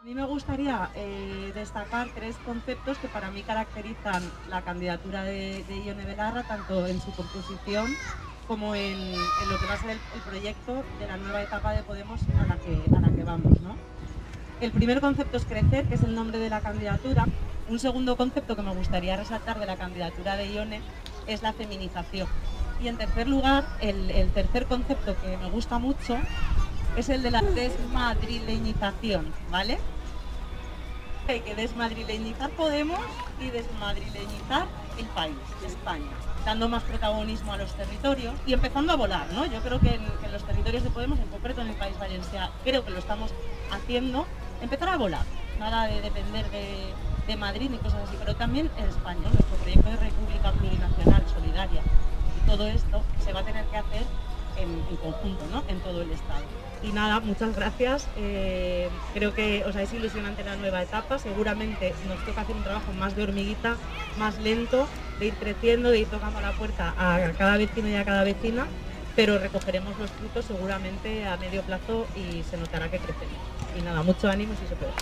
A mí me gustaría destacar tres conceptos que para mí caracterizan la candidatura de Ione Belarra, tanto en su composición como en lo que va a ser el proyecto de la nueva etapa de Podemos a la que vamos, ¿no? El primer concepto es crecer, que es el nombre de la candidatura. Un segundo concepto que me gustaría resaltar de la candidatura de Ione es la feminización. Y en tercer lugar, el tercer concepto que me gusta mucho es el de la desmadrileñización, ¿vale? Hay que desmadrileñizar Podemos y desmadrileñizar el país, España, dando más protagonismo a los territorios y empezando a volar, ¿no? Yo creo que en los territorios de Podemos, en concreto en el País Valencià, creo que lo estamos haciendo, empezar a volar, nada de depender de Madrid ni cosas así, pero también en España, ¿no? Nuestro proyecto de república plurinacional, solidaria, y todo esto se va a tener que hacer en conjunto, ¿no? En todo el Estado. Y nada, muchas gracias. Creo que es ilusionante la nueva etapa. Seguramente nos toca hacer un trabajo más de hormiguita, más lento, de ir creciendo, de ir tocando la puerta a cada vecino y a cada vecina, pero recogeremos los frutos seguramente a medio plazo y se notará que crecemos. Y nada, mucho ánimo si se puede.